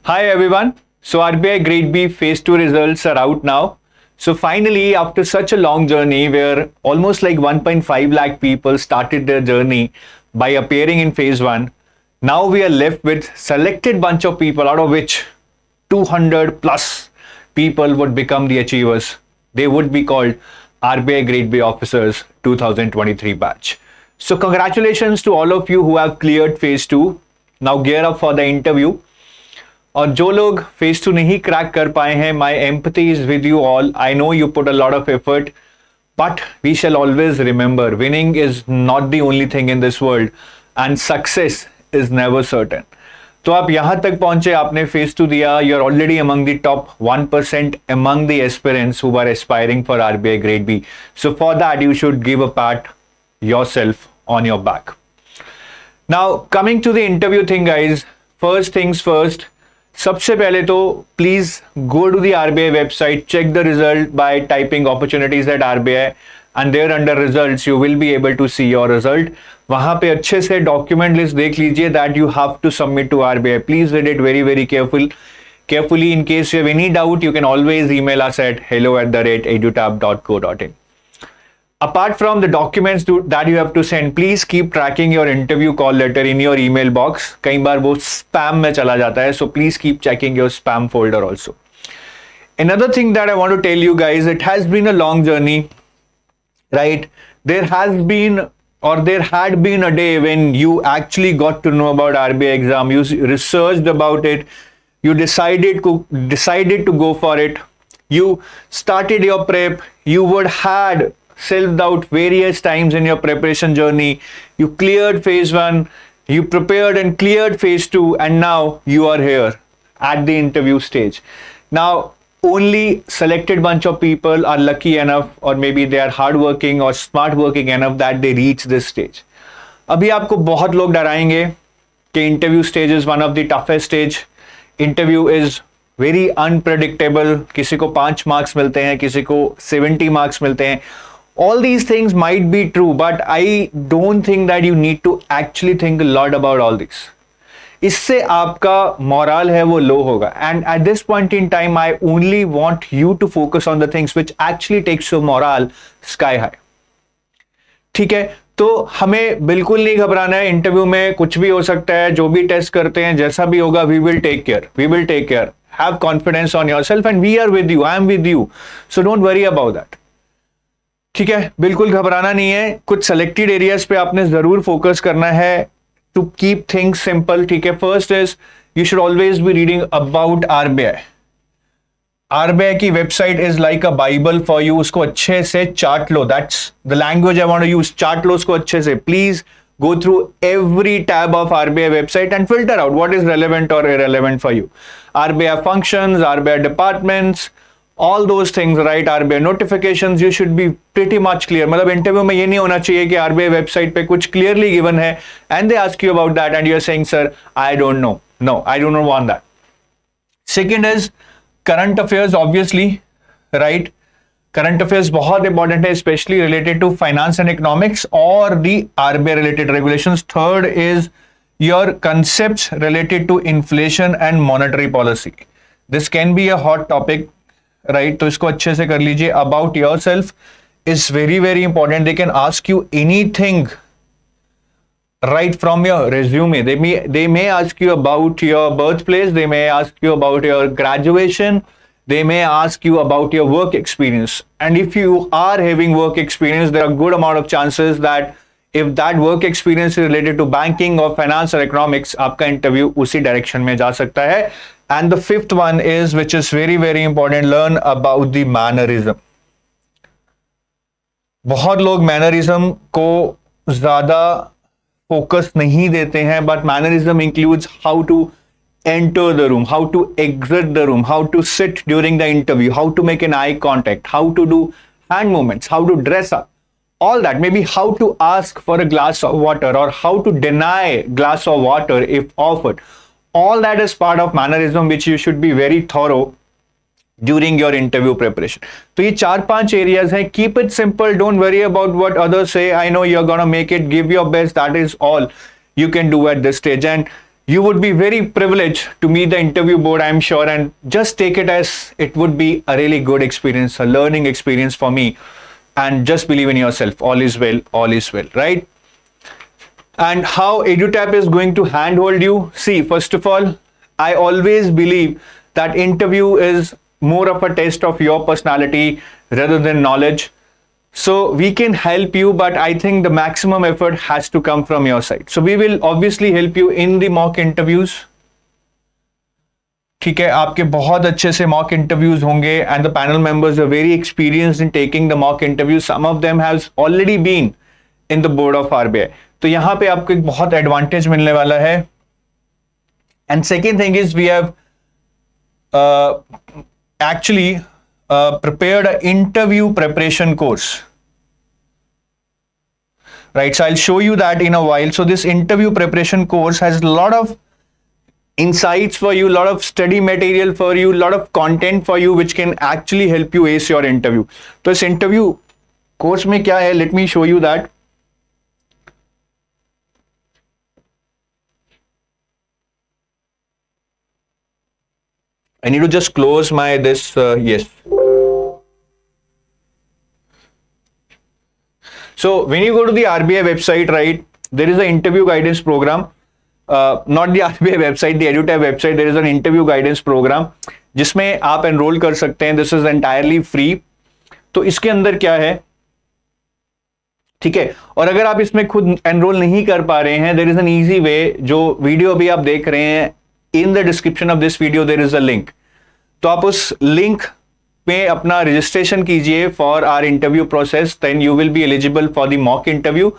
Hi everyone. So RBI Grade B Phase 2 results are out now. So finally, after such a long journey where almost like 1.5 lakh people started their journey by appearing in Phase 1, now we are left with selected bunch of people out of which 200 plus people would become the achievers. They would be called RBI Grade B Officers 2023 batch. So congratulations to all of you who have cleared Phase 2. Now gear up for the interview. और जो लोग phase 2 नहीं crack कर पाए हैं, my empathy is with you all. I know you put a lot of effort, but we shall always remember winning is not the only thing in this world and success is never certain. तो आप यहां तक पहुंचे, आपने phase 2 दिया, you are already among the top 1% among the aspirants who are aspiring for RBI grade B. So for that you should give a PAT yourself on your back. Now coming to the interview thing guys, first things first. सबसे पहले तो please go to the RBI website, check the result by typing opportunities at RBI and there under results you will be able to see your result. वहां पे अच्छे से document list देख लीजिए that you have to submit to RBI. Please read it very very carefully. In case you have any doubt, you can always email us at hello@edutab.co.in. Apart from the documents that you have to send, please keep tracking your interview call letter in your email box. कई बार वो spam में चला जाता है, so please keep checking your spam folder also. Another thing that I want to tell you guys, it has been a long journey, right? There had been a day when you actually got to know about RBI exam. You researched about it. You decided to go for it. You started your prep. You would had self-doubt various times in your preparation journey. You cleared phase 1, you prepared and cleared phase 2, and now you are here at the interview stage. Now, only selected bunch of people are lucky enough, or maybe they are hardworking or smart working enough that they reach this stage. अभी आपको बहुत लोग डराएंगे कि interview stage is one of the toughest stage. Interview is very unpredictable. किसी को 5 marks मिलते हैं, किसी को 70 मार्क्स मिलते हैं. All these things might be true, but I don't think that you need to actually think a lot about all this. इससे आपका मोरल है वो लो होगा. And at this point in time, I only want you to focus on the things which actually takes your morale sky high. ठीक है, तो हमें बिल्कुल नहीं घबराना है. इंटरव्यू में कुछ भी हो सकता है, जो भी टेस्ट करते हैं, जैसा भी होगा, we will take care. Have confidence on yourself and we are with you. I am with you. So don't worry about that. ठीक है, बिल्कुल घबराना नहीं है. कुछ सेलेक्टेड एरियाज पे आपने जरूर फोकस करना है टू कीप थिंग्स सिंपल. ठीक है, first is you should always be reading about RBI. RBI की website is like a bible for you. उसको अच्छे से चार्ट लो. That's the language I want to use. चार्ट लो उसको अच्छे से. Please go through every tab of RBI website and filter out what is relevant or irrelevant for you. RBI functions, RBI departments, all those things, right? RBI notifications, you should be pretty much clear. मतलब interview में ये नहीं होना चाहिए कि RBI website पे कुछ clearly given है and they ask you about that and you're saying, sir, I don't know. No, I do not want that. Second is current affairs, obviously, right? Current affairs बहुत important है, specially related to finance and economics और the RBI related regulations. Third is your concepts related to inflation and monetary policy. This can be a hot topic, right? तो इसको अच्छे से कर लीजिए. About yourself is very very important. They can ask you anything right from your resume. They may ask you about your birthplace, they may ask you about your graduation, they may ask you about your work experience. And if you are having work experience, there are good amount of chances that if that work experience is related to banking or finance or economics, आपका interview उसी direction में जा सकता है. And the fifth one is, which is very very important, learn about the mannerism. बहुत लोग mannerism को ज्यादा फोकस नहीं देते हैं, but mannerism includes how to enter the room, how to exit the room, how to sit during the interview, how to make an eye contact, how to do hand movements, how to dress up, all that. Maybe how to ask for a glass of water or how to deny glass of water if offered. All that is part of mannerism which you should be very thorough during your interview preparation. तो ये 4-5 areas हैं. Keep it simple, don't worry about what others say. I know you're gonna make it, give your best. That is all you can do at this stage. And you would be very privileged to meet the interview board, I'm sure, and just take it as it would be a really good experience, a learning experience for me. And just believe in yourself. All is well, right? And how EduTap is going to handhold you? See, first of all, I always believe that interview is more of a test of your personality rather than knowledge. So we can help you, but I think the maximum effort has to come from your side. So we will obviously help you in the mock interviews. ठीक है, आपके बहुत अच्छे से mock interviews होंगे, and the panel members are very experienced in taking the mock interviews. Some of them have already been in the board of RBI. तो यहाँ पे आपको एक बहुत advantage मिलने वाला है. And second thing is we have actually prepared an interview preparation course. Right, so I'll show you that in a while. So this interview preparation course has a lot of insights for you, a lot of study material for you, a lot of content for you which can actually help you ace your interview. तो इस interview course में क्या है? Let me show you that. I need to just close my this yes. So when you go to the RBI website, right, there is an interview guidance program. Not the RBI website, the EduTap website. There is an interview guidance program जिसमें आप enroll कर सकते हैं. This is entirely free. तो इसके अंदर क्या है? ठीक है. और अगर आप इसमें खुद enroll नहीं कर पा रहे हैं, there is an easy way. जो वीडियो भी आप देख रहे हैं, in the description of this video there is a link. तो आप उस लिंक पे अपना रजिस्ट्रेशन कीजिए for our interview process, then you will be eligible for the mock interview,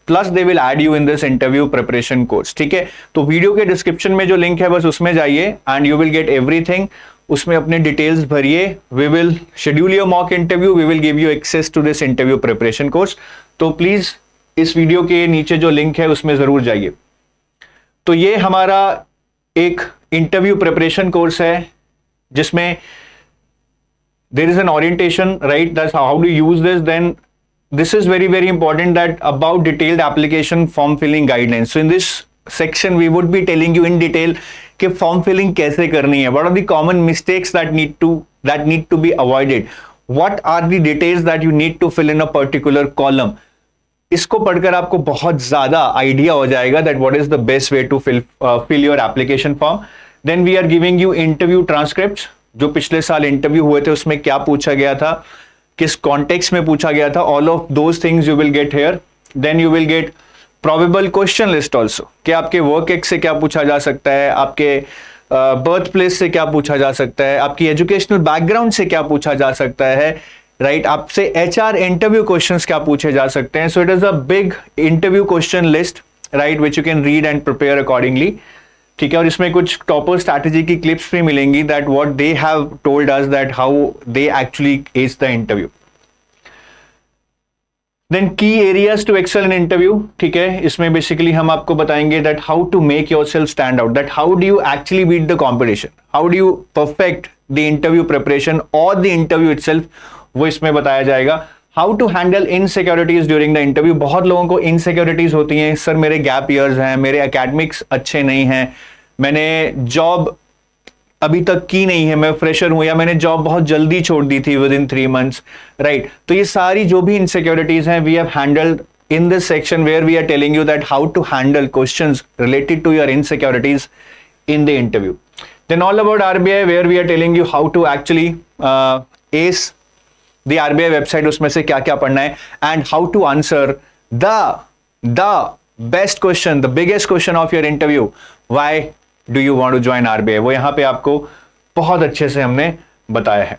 plus they will add you in this interview preparation course. ठीक है, तो video के डिस्क्रिप्शन में जो लिंक है बस उसमें जाइए and you will get everything. उसमें अपने डिटेल्स भरिए. We will schedule your mock interview, we will give you access to this interview preparation course. तो प्लीज इस वीडियो के नीचे जो लिंक है उसमें जरूर जाइए. तो ये हमारा एक इंटरव्यू प्रिपरेशन कोर्स है जिसमें there is an orientation, right? That's how do you use this. Then this is very, very important, that about detailed application form filling guidelines. So in this section we would be telling you in detail कि form filling कैसे करनी है, what are the common mistakes that need to be avoided, what are the details that you need to fill in a particular column. इसको पढ़कर आपको बहुत ज्यादा idea हो जाएगा that what is the best way to fill your application form. Then we are giving you interview transcripts. जो पिछले साल इंटरव्यू हुए थे उसमें क्या पूछा गया था, किस कॉन्टेक्स्ट में पूछा गया था, all of those things you will get here. Then you will get probable question list also, कि आपके वर्क एक्स से क्या पूछा जा सकता है, आपके बर्थ प्लेस से क्या पूछा जा सकता है, आपकी एजुकेशनल बैकग्राउंड से क्या पूछा जा सकता है, राइट, आपसे HR इंटरव्यू क्वेश्चंस क्या पूछे जा सकते हैं. So it is a big interview question list, right, which you can read and prepare accordingly. ठीक है, और इसमें कुछ टॉपर स्ट्रैटेजी की क्लिप्स भी मिलेंगी, that what they have told us, that how they actually ace the interview. Then की areas to excel in interview. ठीक है, इसमें बेसिकली हम आपको बताएंगे that how to make yourself stand out, that how do you actually beat the competition, how do you perfect the interview preparation और the interview itself, वो इसमें बताया जाएगा. How to handle insecurities during the interview. बहुत लोगों को insecurities होती हैं, सर मेरे गैप ईयर्स हैं, मेरे एकेडमिक्स अच्छे नहीं हैं, मैंने जॉब अभी तक की नहीं है, मैं फ्रेशर हूं, या मैंने जॉब बहुत जल्दी छोड़ दी थी विद इन 3 months, राइट. तो ये सारी जो भी इनसिक्योरिटीज हैं we have handled in this section where we are telling you that how to handle questions related to your insecurities in the interview. Then all about RBI, where we are telling you how to actually ace the RBI website, उसमें से क्या क्या पढ़ना है, and how to answer the best question, the biggest question of your interview. Why do you want to join RBI? वो यहाँ पे आपको बहुत अच्छे से हमने बताया है.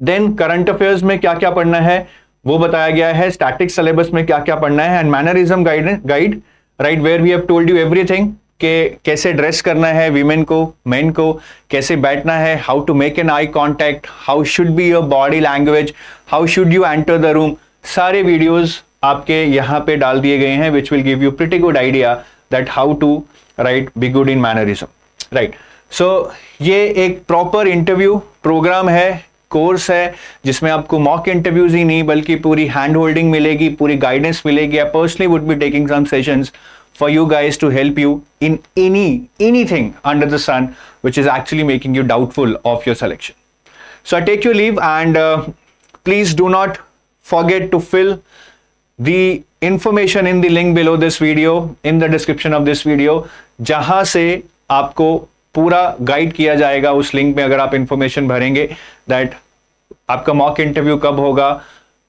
Then current affairs में क्या क्या पढ़ना है वो बताया गया है. स्टैटिक सिलेबस में क्या क्या पढ़ना है, and mannerism guide, right, where we have told you everything, कि कैसे ड्रेस करना है वीमेन को, मेन को, कैसे बैठना है, how to make an eye contact, how should be your body language, how should you enter the room. सारे वीडियोस आपके यहाँ पे डाल दिए गए हैं which will give you pretty good idea that how to right be good in mannerism, right. So ये एक प्रॉपर इंटरव्यू प्रोग्राम है, कोर्स है, जिसमें आपको मॉक इंटरव्यूज ही नहीं बल्कि पूरी हैंड होल्डिंग मिलेगी, पूरी गाइडेंस मिलेगी. I personally would be taking some sessions for you guys to help you in anything under the sun which is actually making you doubtful of your selection. So I take your leave, and please do not forget to fill the information in the link below this video, in the description of this video, जहां से आपको पूरा guide किया जाएगा उस link में. अगर आप इंफॉर्मेशन भरेंगे दैट आपका मॉक इंटरव्यू कब होगा,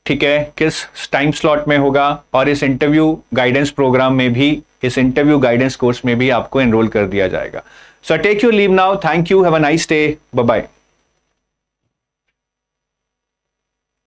ठीक है, किस टाइम स्लॉट में होगा, और इस इंटरव्यू गाइडेंस प्रोग्राम में भी, इस इंटरव्यू गाइडेंस कोर्स में भी आपको एनरोल कर दिया जाएगा. So take your leave now. Thank you. Have a nice day. Bye bye.